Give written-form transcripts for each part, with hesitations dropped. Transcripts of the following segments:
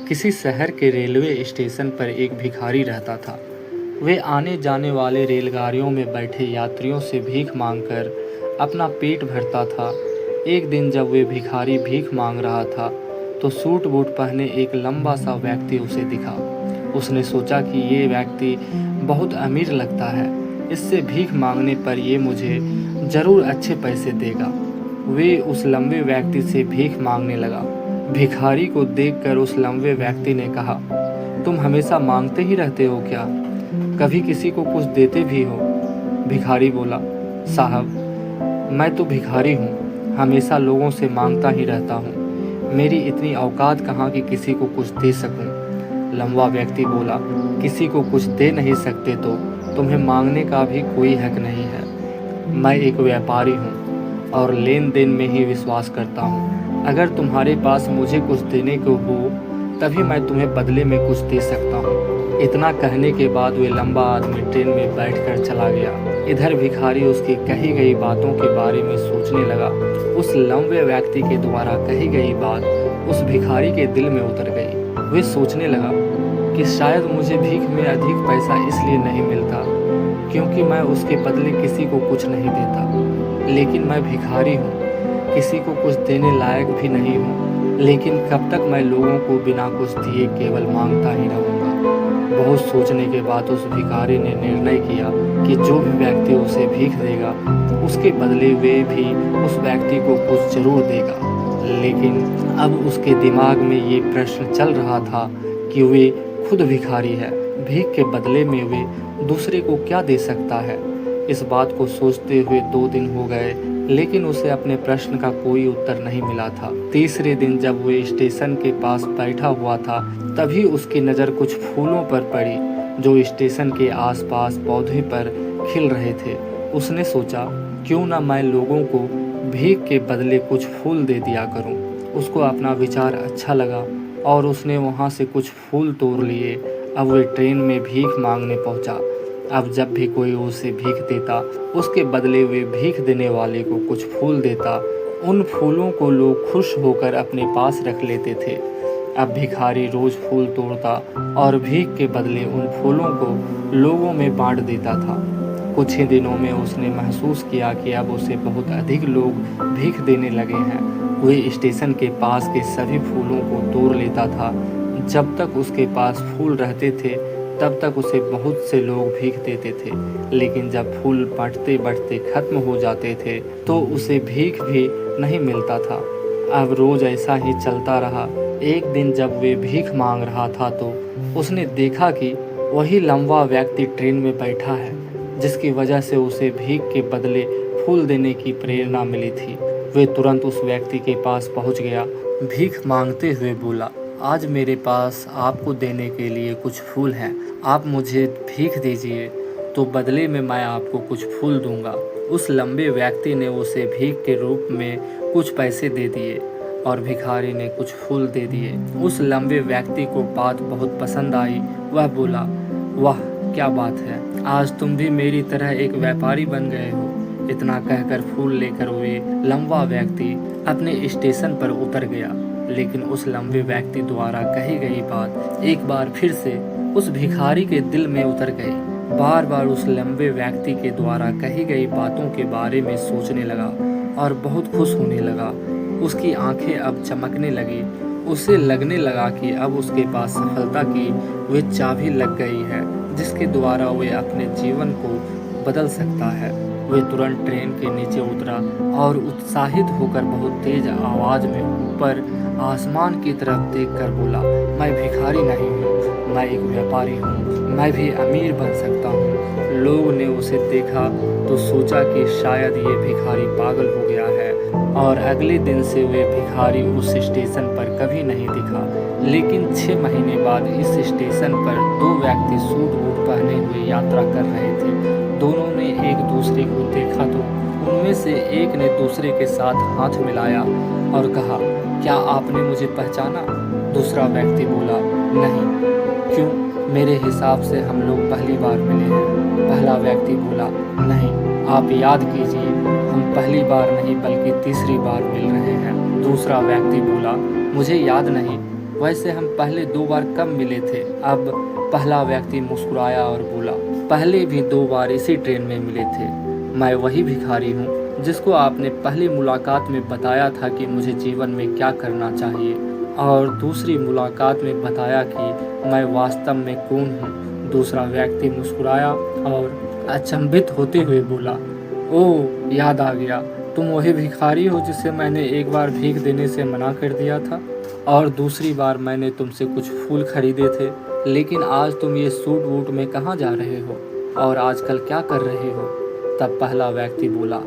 किसी शहर के रेलवे स्टेशन पर एक भिखारी रहता था। वे आने जाने वाले रेलगाड़ियों में बैठे यात्रियों से भीख मांगकर अपना पेट भरता था। एक दिन जब वे भिखारी भीख मांग रहा था तो सूट बूट पहने एक लंबा सा व्यक्ति उसे दिखा। उसने सोचा कि ये व्यक्ति बहुत अमीर लगता है, इससे भीख मांगने पर ये मुझे ज़रूर अच्छे पैसे देगा। वे उस लंबे व्यक्ति से भीख मांगने लगा। भिखारी को देखकर उस लंबे व्यक्ति ने कहा, तुम हमेशा मांगते ही रहते हो क्या? कभी किसी को कुछ देते भी हो? भिखारी बोला, साहब मैं तो भिखारी हूँ, हमेशा लोगों से मांगता ही रहता हूँ। मेरी इतनी औकात कहाँ कि किसी को कुछ दे सकूँ। लंबा व्यक्ति बोला, किसी को कुछ दे नहीं सकते तो तुम्हें मांगने का भी कोई हक नहीं है। मैं एक व्यापारी हूँ और लेन देन में ही विश्वास करता हूँ। अगर तुम्हारे पास मुझे कुछ देने को हो तभी मैं तुम्हें बदले में कुछ दे सकता हूँ। इतना कहने के बाद वे लंबा आदमी ट्रेन में बैठकर चला गया। इधर भिखारी उसकी कही गई बातों के बारे में सोचने लगा। उस लंबे व्यक्ति के द्वारा कही गई बात उस भिखारी के दिल में उतर गई। वे सोचने लगा कि शायद मुझे भीख में अधिक पैसा इसलिए नहीं मिलता क्योंकि मैं उसके बदले किसी को कुछ नहीं देता। लेकिन मैं भिखारी हूँ, किसी को कुछ देने लायक भी नहीं हूँ। लेकिन कब तक मैं लोगों को बिना कुछ दिए केवल मांगता ही रहूँगा। बहुत सोचने के बाद उस भिखारी ने निर्णय किया कि जो भी व्यक्ति उसे भीख देगा उसके बदले वे भी उस व्यक्ति को कुछ जरूर देगा। लेकिन अब उसके दिमाग में ये प्रश्न चल रहा था कि वे खुद भिखारी है, भीख के बदले में वे दूसरे को क्या दे सकता है। इस बात को सोचते हुए 2 दिन हो गए लेकिन उसे अपने प्रश्न का कोई उत्तर नहीं मिला था। तीसरे दिन जब वे स्टेशन के पास बैठा हुआ था तभी उसकी नज़र कुछ फूलों पर पड़ी जो स्टेशन के आसपास पौधे पर खिल रहे थे। उसने सोचा, क्यों ना मैं लोगों को भीख के बदले कुछ फूल दे दिया करूं। उसको अपना विचार अच्छा लगा और उसने वहां से कुछ फूल तोड़ लिए। अब वे ट्रेन में भीख मांगने पहुंचा। अब जब भी कोई उसे भीख देता उसके बदले वे भीख देने वाले को कुछ फूल देता। उन फूलों को लोग खुश होकर अपने पास रख लेते थे। अब भिखारी रोज फूल तोड़ता और भीख के बदले उन फूलों को लोगों में बांट देता था। कुछ ही दिनों में उसने महसूस किया कि अब उसे बहुत अधिक लोग भीख देने लगे हैं। वे स्टेशन के पास के सभी फूलों को तोड़ लेता था। जब तक उसके पास फूल रहते थे तब तक उसे बहुत से लोग भीख देते थे। लेकिन जब फूल बढ़ते बढ़ते खत्म हो जाते थे तो उसे भीख भी नहीं मिलता था। अब रोज ऐसा ही चलता रहा। एक दिन जब वे भीख मांग रहा था तो उसने देखा कि वही लंबा व्यक्ति ट्रेन में बैठा है जिसकी वजह से उसे भीख के बदले फूल देने की प्रेरणा मिली थी। वे तुरंत उस व्यक्ति के पास पहुंच गया। भीख मांगते हुए बोला, आज मेरे पास आपको देने के लिए कुछ फूल हैं, आप मुझे भीख दीजिए तो बदले में मैं आपको कुछ फूल दूंगा। उस लंबे व्यक्ति ने उसे भीख के रूप में कुछ पैसे दे दिए और भिखारी ने कुछ फूल दे दिए। उस लंबे व्यक्ति को बात बहुत पसंद आई। वह बोला, वाह क्या बात है, आज तुम भी मेरी तरह एक व्यापारी बन गए हो। इतना कहकर फूल लेकर वे लंबा व्यक्ति अपने स्टेशन पर उतर गया। लेकिन उस लंबे व्यक्ति द्वारा कही गई बात एक बार फिर से उस भिखारी के दिल में उतर गई। बार बार उस लंबे व्यक्ति के द्वारा कही गई बातों के बारे में सोचने लगा और बहुत खुश होने लगा। उसकी आंखें अब चमकने लगी। उसे लगने लगा कि अब उसके पास सफलता की वे चाबी लग गई है जिसके द्वारा वे अपने जीवन को बदल सकता है। वे तुरंत ट्रेन के नीचे उतरा और उत्साहित होकर बहुत तेज आवाज में ऊपर आसमान की तरफ देखकर बोला, मैं भिखारी नहीं हूँ, मैं एक व्यापारी हूँ, मैं भी अमीर बन सकता हूँ। लोगों ने उसे देखा तो सोचा कि शायद ये भिखारी पागल हो गया है और अगले दिन से वे भिखारी उस स्टेशन पर कभी नहीं दिखा। लेकिन 6 महीने बाद इस स्टेशन पर 2 व्यक्ति सूट बूट पहने हुए यात्रा कर रहे थे। दोनों ने एक दूसरे को देखा तो उनमें से एक ने दूसरे के साथ हाथ मिलाया और कहा, क्या आपने मुझे पहचाना? दूसरा व्यक्ति बोला, नहीं। क्यों? मेरे हिसाब से हम लोग पहली बार मिले हैं। पहला व्यक्ति बोला, नहीं, आप याद कीजिए, हम पहली बार नहीं बल्कि तीसरी बार मिल रहे हैं। दूसरा व्यक्ति बोला, मुझे याद नहीं, वैसे हम पहले 2 बार कब मिले थे? अब पहला व्यक्ति मुस्कुराया और बोला, पहले भी 2 बार इसी ट्रेन में मिले थे। मैं वही भिखारी हूँ जिसको आपने पहली मुलाकात में बताया था कि मुझे जीवन में क्या करना चाहिए, और दूसरी मुलाकात में बताया कि मैं वास्तव में कौन हूँ। दूसरा व्यक्ति मुस्कुराया और अचंभित होते हुए बोला, ओह, याद आ गया, तुम वही भिखारी हो जिसे मैंने एक बार भीख देने से मना कर दिया था, और दूसरी बार मैंने तुमसे कुछ फूल खरीदे थे। लेकिन आज तुम ये सूट वूट में कहाँ जा रहे हो, और आजकल क्या कर रहे हो? तब पहला व्यक्ति बोला,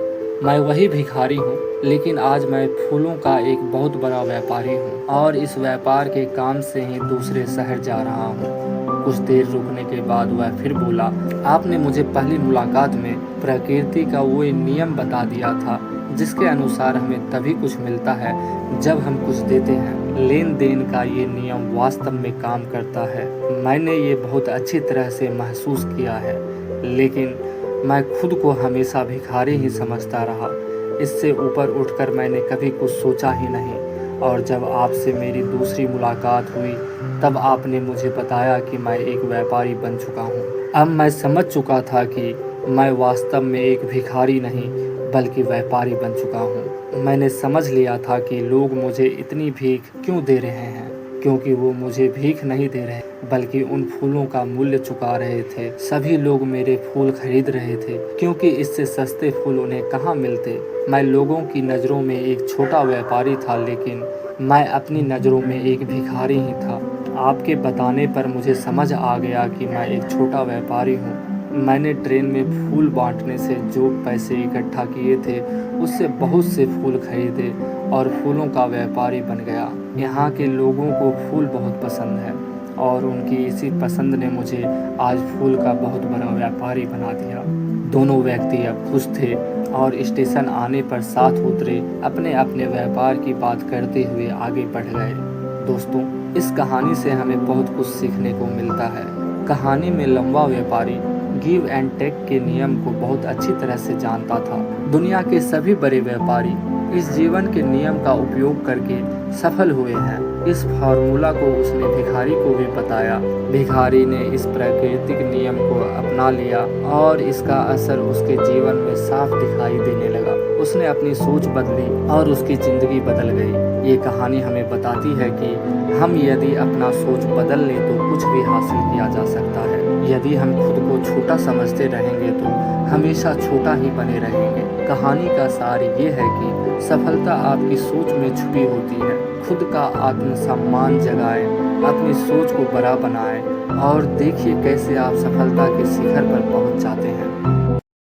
मैं वही भिखारी हूँ, लेकिन आज मैं फूलों का एक बहुत बड़ा व्यापारी हूँ, और इस व्यापार के काम से ही दूसरे शहर जा रहा हूँ। कुछ देर रुकने के बाद वह फिर बोला, आपने मुझे पहली मुलाकात में प्रकृति का वो नियम बता दिया था जिसके अनुसार हमें तभी कुछ मिलता है जब हम कुछ देते हैं। लेन देन का ये नियम वास्तव में काम करता है। मैंने ये बहुत अच्छी तरह से महसूस किया है, लेकिन मैं खुद को हमेशा भिखारी ही समझता रहा। इससे ऊपर उठकर मैंने कभी कुछ सोचा ही नहीं, और जब आपसे मेरी दूसरी मुलाकात हुई तब आपने मुझे बताया कि मैं एक व्यापारी बन चुका हूँ। अब मैं समझ चुका था कि मैं वास्तव में एक भिखारी नहीं बल्कि व्यापारी बन चुका हूँ। मैंने समझ लिया था कि लोग मुझे इतनी भीख क्यों दे रहे हैं, क्योंकि वो मुझे भीख नहीं दे रहे बल्कि उन फूलों का मूल्य चुका रहे थे। सभी लोग मेरे फूल खरीद रहे थे क्योंकि इससे सस्ते फूल उन्हें कहाँ मिलते। मैं लोगों की नज़रों में एक छोटा व्यापारी था, लेकिन मैं अपनी नज़रों में एक भिखारी ही था। आपके बताने पर मुझे समझ आ गया कि मैं एक छोटा व्यापारी हूँ। मैंने ट्रेन में फूल बांटने से जो पैसे इकट्ठा किए थे उससे बहुत से फूल खरीदे और फूलों का व्यापारी बन गया। यहाँ के लोगों को फूल बहुत पसंद है, और उनकी इसी पसंद ने मुझे आज फूल का बहुत बड़ा व्यापारी बना दिया। दोनों व्यक्ति अब खुश थे और स्टेशन आने पर साथ उतरे, अपने अपने व्यापार की बात करते हुए आगे बढ़ गए। दोस्तों, इस कहानी से हमें बहुत कुछ सीखने को मिलता है। कहानी में लंबा व्यापारी गिव एंड टेक के नियम को बहुत अच्छी तरह से जानता था। दुनिया के सभी बड़े व्यापारी इस जीवन के नियम का उपयोग करके सफल हुए हैं। इस फार्मूला को उसने भिखारी को भी बताया। भिखारी ने इस प्राकृतिक नियम को अपना लिया और इसका असर उसके जीवन में साफ दिखाई देने लगा। उसने अपनी सोच बदली और उसकी ज़िंदगी बदल गई। ये कहानी हमें बताती है कि हम यदि अपना सोच बदल लें तो कुछ भी हासिल किया जा सकता है। यदि हम खुद को छोटा समझते रहेंगे तो हमेशा छोटा ही बने रहेंगे। कहानी का सार ये है कि सफलता आपकी सोच में छुपी होती है। खुद का आत्मसम्मान जगाएं, अपनी सोच को बड़ा बनाएं और देखिए कैसे आप सफलता के शिखर पर पहुंच जाते हैं।